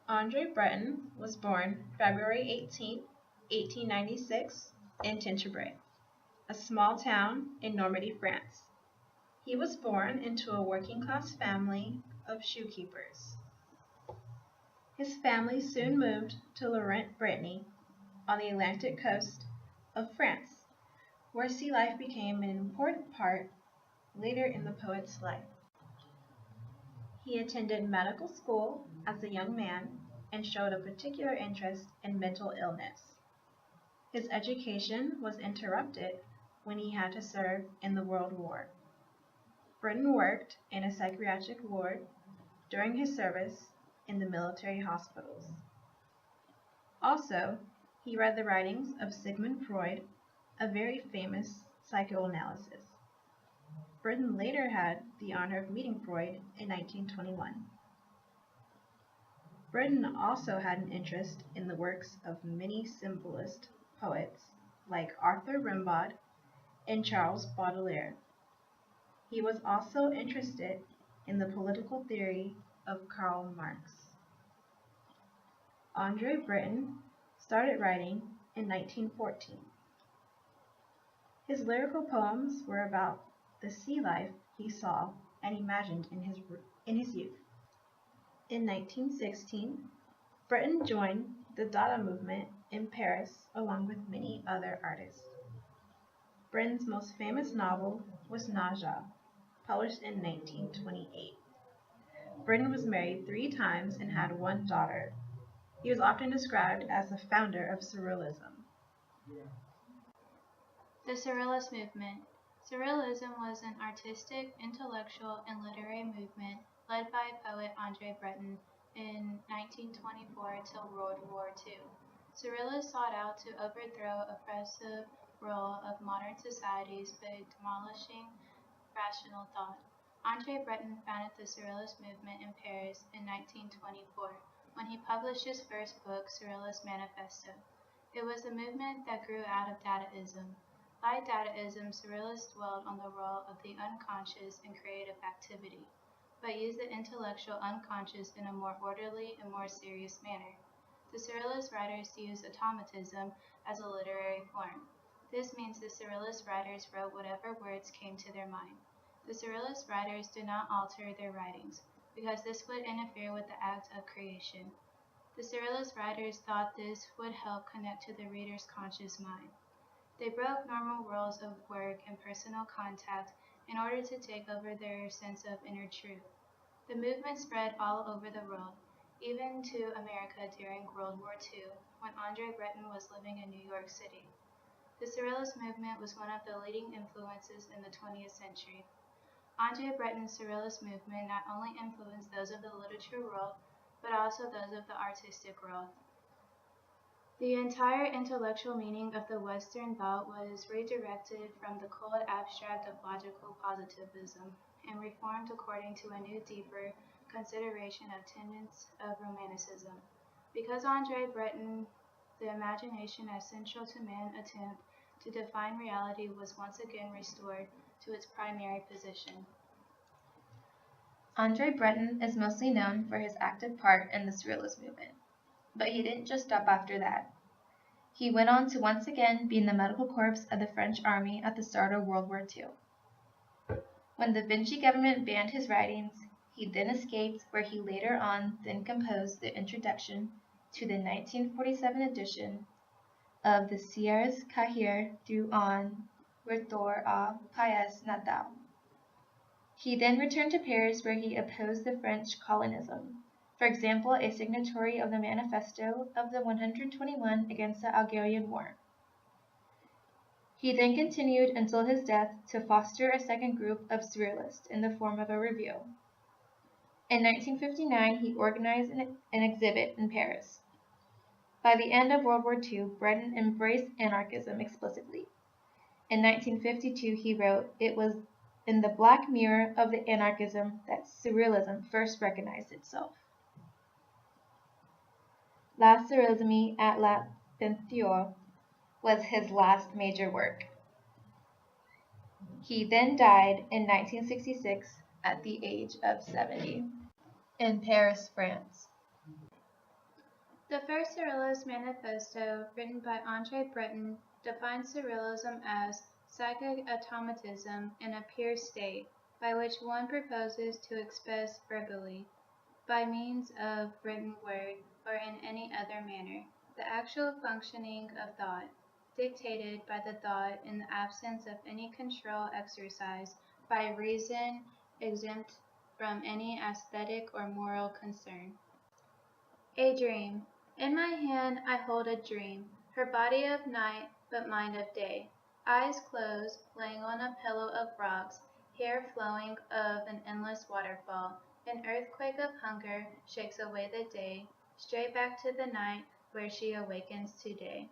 Andre Breton was born February 18, 1896, in Tinchebray, a small town in Normandy, France. He was born into a working-class family of shoekeepers. His family soon moved to Laurent, Brittany, on the Atlantic coast of France, where sea life became an important part later in the poet's life. He attended medical school as a young man and showed a particular interest in mental illness. His education was interrupted when he had to serve in the World War. Breton worked in a psychiatric ward during his service in the military hospitals. Also, he read the writings of Sigmund Freud, a very famous psychoanalyst. Breton later had the honor of meeting Freud in 1921. Breton also had an interest in the works of many symbolist poets like Arthur Rimbaud and Charles Baudelaire. He was also interested in the political theory of Karl Marx. Andre Breton started writing in 1914. His lyrical poems were about the sea life he saw and imagined in his youth. In 1916, Breton joined the Dada movement in Paris along with many other artists. Breton's most famous novel was Naja, published in 1928. Breton was married 3 times and had 1 daughter. He was often described as the founder of Surrealism. The Surrealist movement. Surrealism was an artistic, intellectual, and literary movement led by poet Andre Breton in 1924 till World War II. Surrealists sought out to overthrow oppressive rule of modern societies by demolishing rational thought. Andre Breton founded the Surrealist movement in Paris in 1924 when he published his first book, Surrealist Manifesto. It was a movement that grew out of Dadaism. By Dadaism, Surrealists dwelled on the role of the unconscious in creative activity, but used the intellectual unconscious in a more orderly and more serious manner. The Surrealist writers used automatism as a literary form. This means the Surrealist writers wrote whatever words came to their mind. The Surrealist writers did not alter their writings, because this would interfere with the act of creation. The Surrealist writers thought this would help connect to the reader's conscious mind. They broke normal rules of work and personal contact in order to take over their sense of inner truth. The movement spread all over the world, even to America during World War II, when Andre Breton was living in New York City. The Surrealist movement was one of the leading influences in the 20th century. Andre Breton's Surrealist movement not only influenced those of the literature world, but also those of the artistic world. The entire intellectual meaning of the Western thought was redirected from the cold abstract of logical positivism and reformed according to a new, deeper consideration of tenets of Romanticism. Because Andre Breton, the imagination as central to man's attempt to define reality was once again restored to its primary position. Andre Breton is mostly known for his active part in the Surrealist movement, but he didn't just stop after that. He went on to once again be in the medical corps of the French army at the start of World War II. When the Vichy government banned his writings, he then escaped, where he later on then composed the introduction to the 1947 edition of the Sièges Cahiers du en Retour à Pays Natal. He then returned to Paris, where he opposed the French colonism. For example, a signatory of the Manifesto of the 121 against the Algerian War. He then continued until his death to foster a second group of Surrealists in the form of a review. In 1959, he organized an exhibit in Paris. By the end of World War II, Breton embraced anarchism explicitly. In 1952, he wrote, "It was in the black mirror of the anarchism that Surrealism first recognized itself." La Surrealisme at la Peinture was his last major work. He then died in 1966 at the age of 70 in Paris, France. The first Surrealist manifesto, written by Andre Breton, defines Surrealism as psychic automatism in a pure state, by which one proposes to express verbally, by means of written word, or in any other manner, the actual functioning of thought, dictated by the thought in the absence of any control exercised by reason, exempt from any aesthetic or moral concern. A dream. In my hand I hold a dream, her body of night, but mind of day. Eyes closed, laying on a pillow of rocks, hair flowing of an endless waterfall. An earthquake of hunger shakes away the day, straight back to the night where she awakens today.